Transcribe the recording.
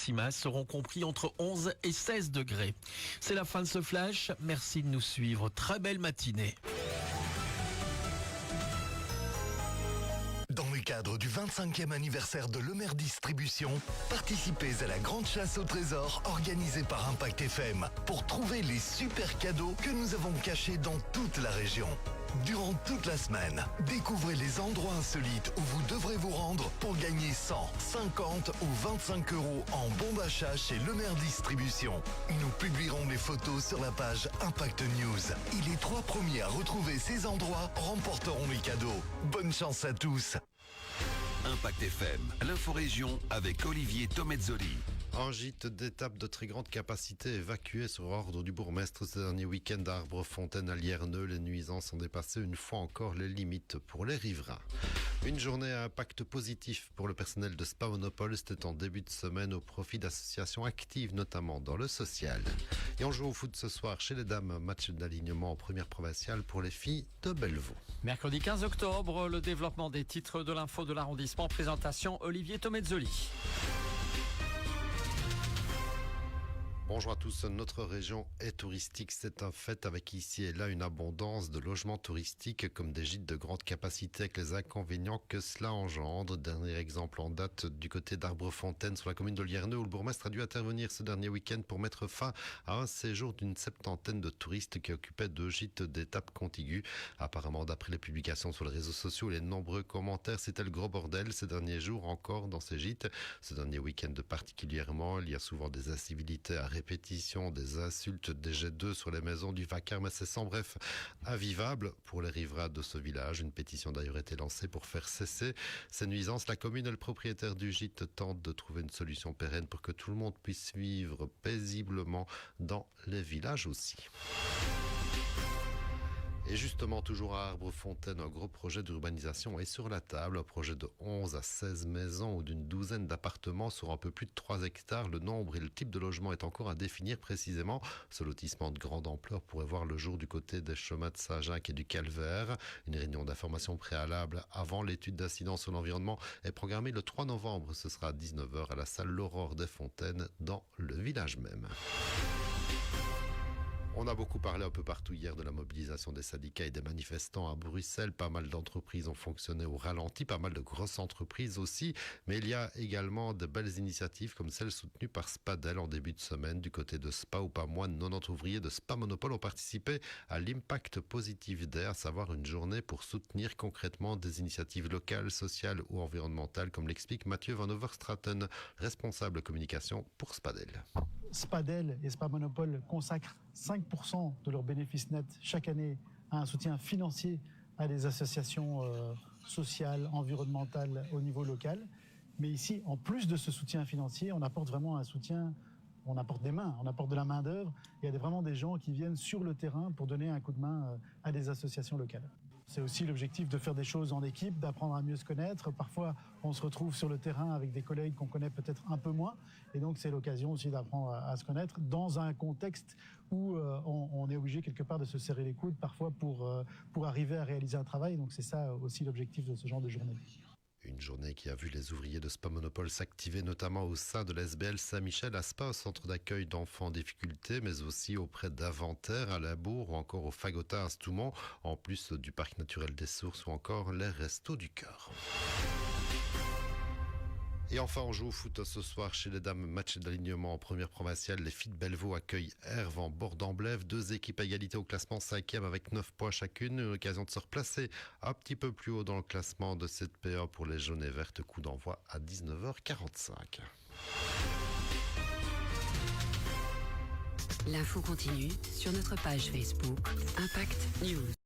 maximales seront compris entre 11 et 16 degrés. C'est la fin de ce flash. Merci de nous suivre. Très belle matinée. Dans le cadre du 25e anniversaire de Lemaire Distribution, participez à la grande chasse au trésor organisée par Impact FM pour trouver les super cadeaux que nous avons cachés dans toute la région. Durant toute la semaine, découvrez les endroits insolites où vous devrez vous rendre pour gagner 100, 50 ou 25 euros en bon d'achat chez Lemaire Distribution. Nous publierons les photos sur la page Impact News. Et les 3 premiers à retrouver ces endroits remporteront les cadeaux. Bonne chance à tous. Impact FM, l'info-région avec Olivier Tomezzoli. Un gîte d'étape de très grande capacité évacué sur ordre du bourgmestre ce dernier week-end à Arbrefontaine à Lierneux. Les nuisances ont dépassé une fois encore les limites pour les riverains. Une journée à impact positif pour le personnel de Spa Monopole. C'était en début de semaine au profit d'associations actives, notamment dans le social. Et on joue au foot ce soir chez les dames. Match d'alignement en première provinciale pour les filles de Bellevaux. Mercredi 15 octobre, le développement des titres de l'info de l'arrondissement. Présentation Olivier Tomezzoli. Bonjour à tous, notre région est touristique, c'est un fait, avec ici et là une abondance de logements touristiques comme des gîtes de grande capacité avec les inconvénients que cela engendre. Dernier exemple en date du côté d'Arbrefontaine sur la commune de Lierneux où le bourgmestre a dû intervenir ce dernier week-end pour mettre fin à un séjour d'une 70aine de touristes qui occupaient 2 gîtes d'étape contiguës. Apparemment, d'après les publications sur les réseaux sociaux et les nombreux commentaires, c'était le gros bordel ces derniers jours encore dans ces gîtes. Ce dernier week-end particulièrement, il y a souvent des incivilités à répétition, des insultes, des jets d'œufs sur les maisons du vacarme, c'est sans bref invivable pour les riverains de ce village. Une pétition d'ailleurs a été lancée pour faire cesser ces nuisances. La commune et le propriétaire du gîte tentent de trouver une solution pérenne pour que tout le monde puisse vivre paisiblement dans les villages aussi. Et justement, toujours à Arbrefontaine, un gros projet d'urbanisation est sur la table. Un projet de 11 à 16 maisons ou d'une douzaine d'appartements sur un peu plus de 3 hectares. Le nombre et le type de logement est encore à définir précisément. Ce lotissement de grande ampleur pourrait voir le jour du côté des chemins de Saint-Jacques et du Calvaire. Une réunion d'information préalable avant l'étude d'incidence sur l'environnement est programmée le 3 novembre. Ce sera à 19h à la salle L'Aurore des Fontaines dans le village même. On a beaucoup parlé un peu partout hier de la mobilisation des syndicats et des manifestants à Bruxelles. Pas mal d'entreprises ont fonctionné au ralenti, pas mal de grosses entreprises aussi. Mais il y a également de belles initiatives comme celle soutenue par Spadel en début de semaine du côté de Spa où pas moins de 90 ouvriers de Spa Monopole ont participé à l'impact positif d'air, à savoir une journée pour soutenir concrètement des initiatives locales, sociales ou environnementales, comme l'explique Mathieu Van Overstraten, responsable communication pour Spadel. Spadel et Spa Monopole consacrent 5% de leurs bénéfices nets chaque année à un soutien financier à des associations sociales, environnementales au niveau local. Mais ici, en plus de ce soutien financier, on apporte vraiment un soutien, on apporte des mains, on apporte de la main-d'œuvre. Il y a vraiment des gens qui viennent sur le terrain pour donner un coup de main à des associations locales. C'est aussi l'objectif de faire des choses en équipe, d'apprendre à mieux se connaître. Parfois, on se retrouve sur le terrain avec des collègues qu'on connaît peut-être un peu moins. Et donc, c'est l'occasion aussi d'apprendre à se connaître dans un contexte où on est obligé quelque part de se serrer les coudes parfois pour arriver à réaliser un travail. Donc, c'est ça aussi l'objectif de ce genre de journée. Une journée qui a vu les ouvriers de Spa Monopole s'activer notamment au sein de l'SBL Saint-Michel à Spa, au centre d'accueil d'enfants en difficulté, mais aussi auprès d'Aventaire, à la Bourg ou encore au Fagota à Stoumont, en plus du parc naturel des Sources ou encore les Restos du Cœur. Et enfin, on joue au foot ce soir chez les dames. Match d'alignement en première provinciale. Les filles de Bellevaux accueillent Herve en bord d'Amblève. 2 équipes à égalité au classement 5e avec 9 points chacune. Une occasion de se replacer un petit peu plus haut dans le classement de cette PA pour les jaunes et vertes. Coup d'envoi à 19h45. L'info continue sur notre page Facebook Impact News.